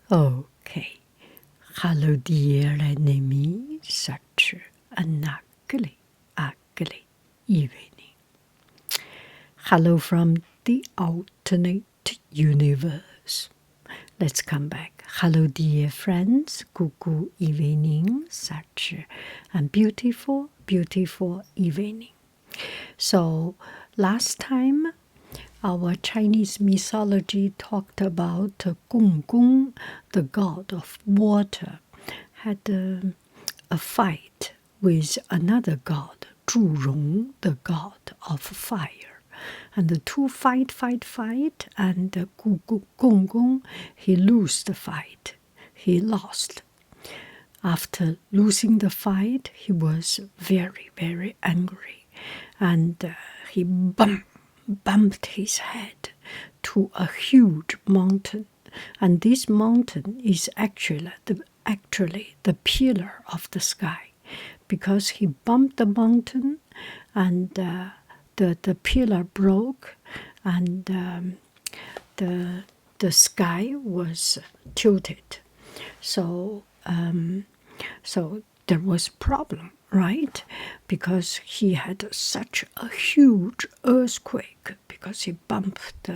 Okay. Hello, dear enemy. Such an ugly evening. Hello from the alternate universe. Let's come back. Hello, dear friends. Good evening. Such a beautiful evening. So, last time our Chinese mythology talked about Gong Gong, the god of water, had a fight with another god, Zhu Rong, the god of fire. And the two fight, and Gong Gong, he lost the fight. He lost. After losing the fight, he was very angry, and he bumped his head to a huge mountain, and this mountain is actually the pillar of the sky, because he bumped the mountain, and the pillar broke, and the sky was tilted. So there was a problem, right? Because he had such a huge earthquake, because he bumped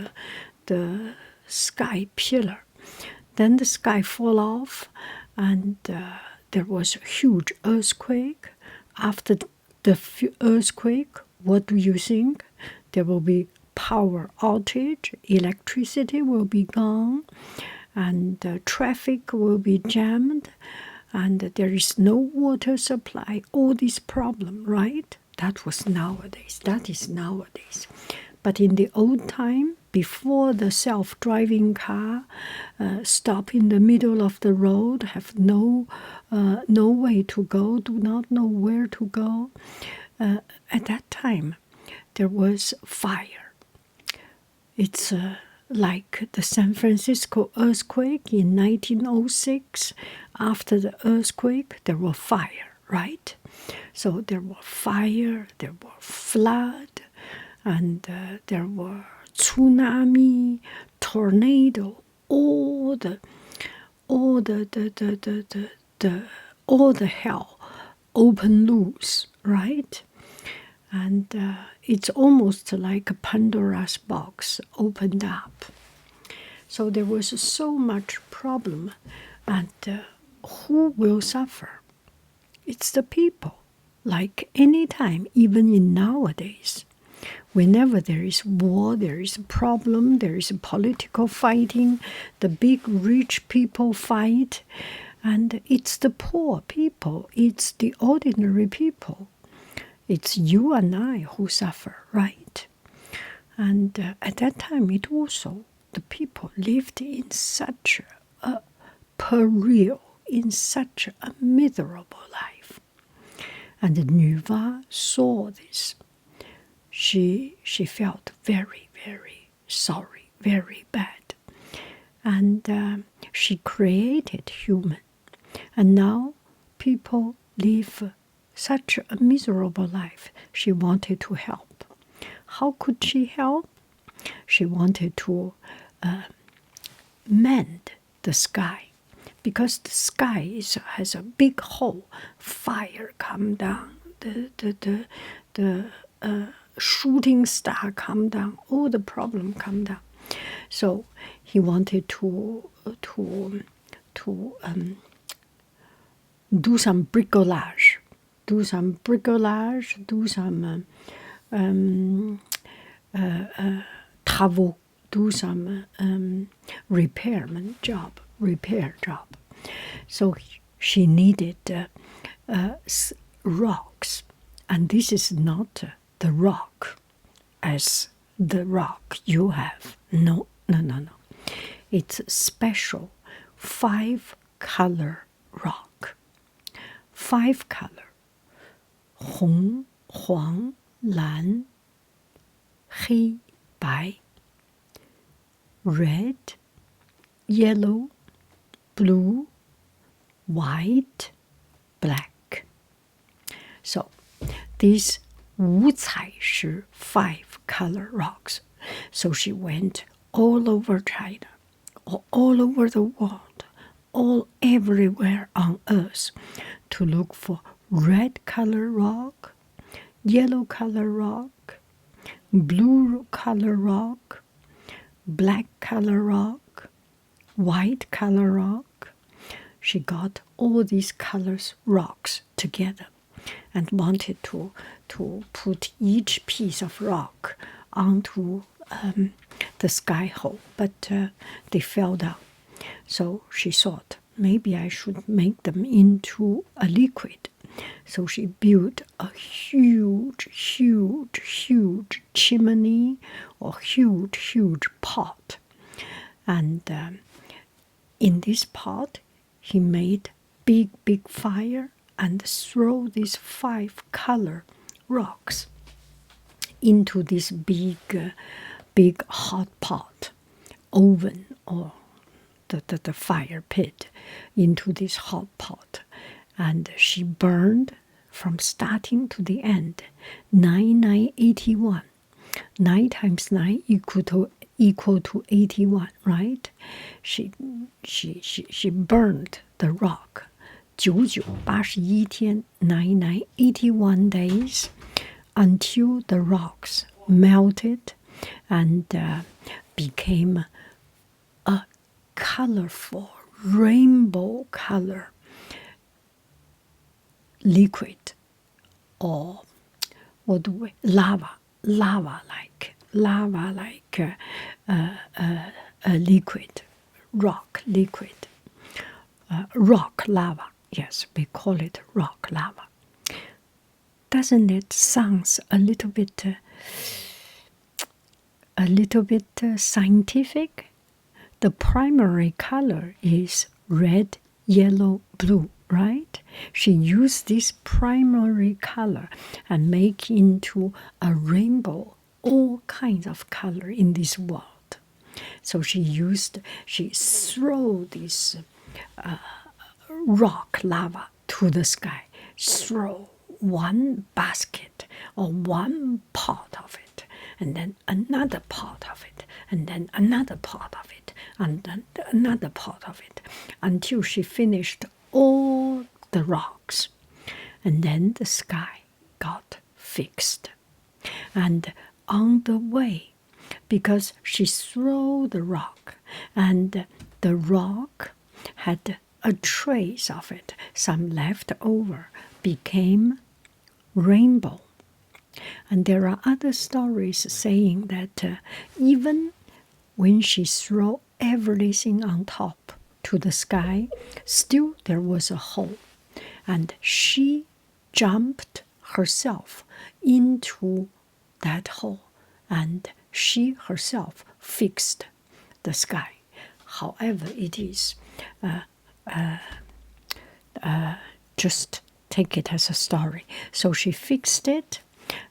the sky pillar. Then the sky fell off, and there was a huge earthquake. After the earthquake, what do you think? There will be power outage, electricity will be gone, and traffic will be jammed, and there is no water supply. All this problem, right? That is nowadays. But in the old time, before the self-driving car stop in the middle of the road, have no way to go, do not know where to go, at that time there was fire. It's like the San Francisco earthquake in 1906. After the earthquake, there was fire, right? So there was fire, there was flood, and there were tsunami, tornado, all the hell open loose, right? And it's almost like a Pandora's box opened up. So there was so much problem, and who will suffer? It's the people. Like any time, even in nowadays, whenever there is war, there is a problem, there is a political fighting, the big rich people fight, and it's the poor people, it's the ordinary people. It's you and I who suffer, right? And at that time, it also, the people lived in such a peril, in such a miserable life. And Nuva saw this. She felt very sorry, very bad. And she created human. And now people live such a miserable life. She wanted to help. How could she help? She wanted to mend the sky, because the sky has a big hole. Fire come down, the shooting star come down, all the problem come down. So he wanted to do some bricolage, do some travaux, do some repair job. So she needed rocks, and this is not the rock as the rock you have. No. It's special 5-color rock. 5 color: 红、黄、蓝、黑、白 red, yellow, blue, white, black. So these 五彩石 5-color rocks. So she went all over China, or all over the world, all everywhere on Earth to look for red color rock, yellow color rock, blue color rock, black color rock, white color rock. She got all these colors rocks together and wanted to put each piece of rock onto the sky hole, but they fell down. So she thought, maybe I should make them into a liquid. So she built a huge, huge, huge chimney or huge, huge pot. And in this pot, he made big, big fire and throw these 5 color rocks into this big, big hot pot, oven, or the fire pit, into this hot pot. And she burned from starting to the end 9981. 9 times 9 equal to 81, right? She burned the rock 9981天 9981 days until the rocks melted and became a colorful rainbow color liquid, or what do we, lava like a liquid, rock liquid, rock lava. Yes, we call it rock lava. Doesn't it sound a little bit scientific? The primary color is red, yellow, blue, right? She used this primary color and make into a rainbow, all kinds of color in this world. So she threw this rock lava to the sky, throw one basket or one pot of it, and then another pot of it, and then another pot of it, and then another pot of it, until she finished all the rocks. And then the sky got fixed. And on the way, because she threw the rock, and the rock had a trace of it, some left over, became rainbow. And there are other stories saying that even when she threw everything on top to the sky, still there was a hole. And she jumped herself into that hole, and she herself fixed the sky. However it is, just take it as a story. So she fixed it,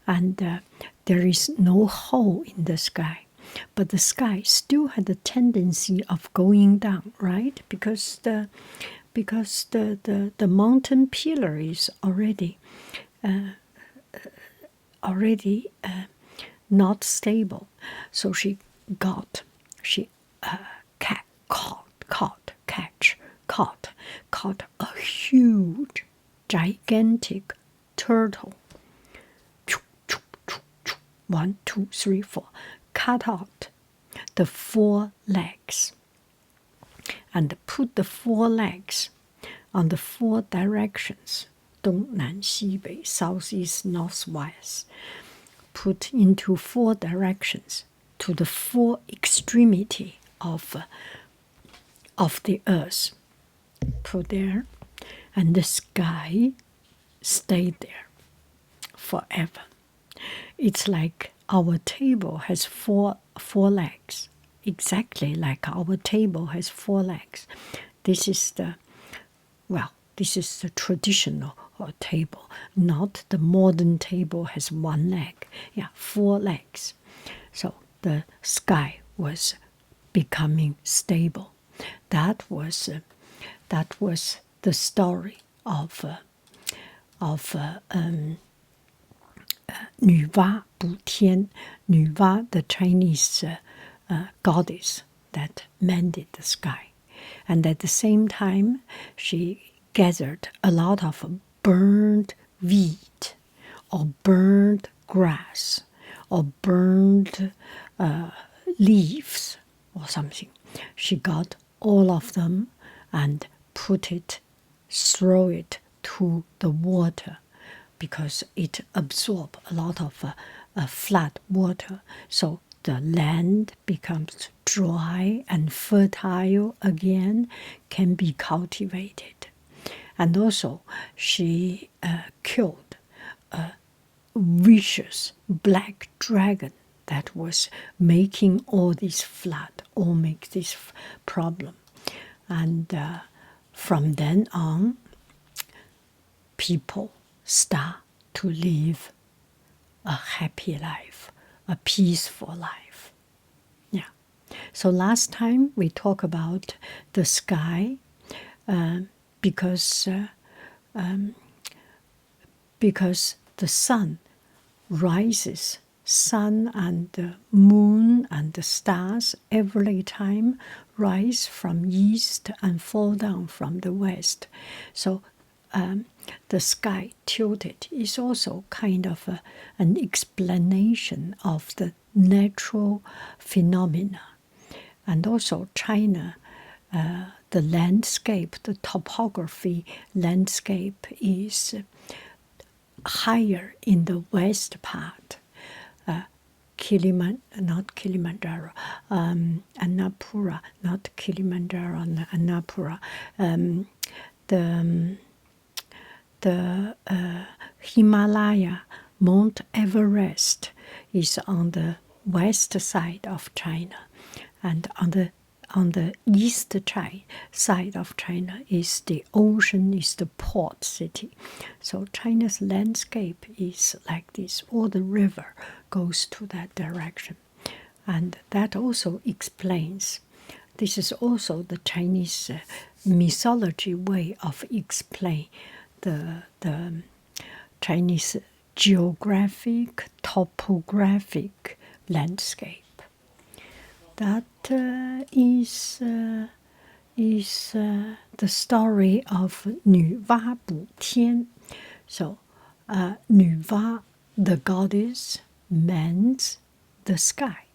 and there is no hole in the sky. But the sky still had a tendency of going down, right? Because the mountain pillar is already not stable. So she caught a huge, gigantic turtle. 1, 2, 3, 4. Cut out the 4 legs and put the 4 legs on the 4 directions, 东南西北, southeast, northwest, put into 4 directions to the 4 extremity of the earth. Put there, and the sky stayed there forever. It's like our table has four legs, exactly like our table has 4 legs. This is the traditional table, not the modern table has 1 leg. Yeah, 4 legs. So the sky was becoming stable. That was the story of Nuva 补天, Nuva, the Chinese goddess that mended the sky. And at the same time, she gathered a lot of burned wheat or burned grass or burned leaves or something. She got all of them and throw it to the water because it absorbs a lot of flood water. So the land becomes dry and fertile again, can be cultivated. And also, she killed a vicious black dragon that was making all this flood, or make this problem. And from then on, people start to live a happy life, a peaceful life. Yeah. So last time we talked about the sky because the sun rises, sun and the moon and the stars every time rise from east and fall down from the west. So the sky tilted is also kind of an explanation of the natural phenomena. And also China, the landscape, the topography landscape is higher in the west part. Not Kilimanjaro, Annapurna, not Kilimanjaro, Annapurna. The Himalaya, Mount Everest, is on the west side of China, and on the east side of China is the ocean, is the port city. So China's landscape is like this. All the river goes to that direction. And that also explains, this is also the Chinese mythology way of explain the Chinese geographic, topographic landscape. That is the story of Nuva Bu Tian. So, Nuva, the goddess, mends the sky.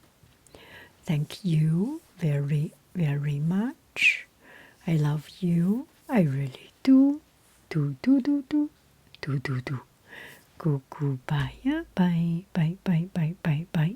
Thank you very, very much. I love you. I really do. Do, do, do, do. Do, do, do. Goodbye. Bye, bye, bye, bye, bye, bye.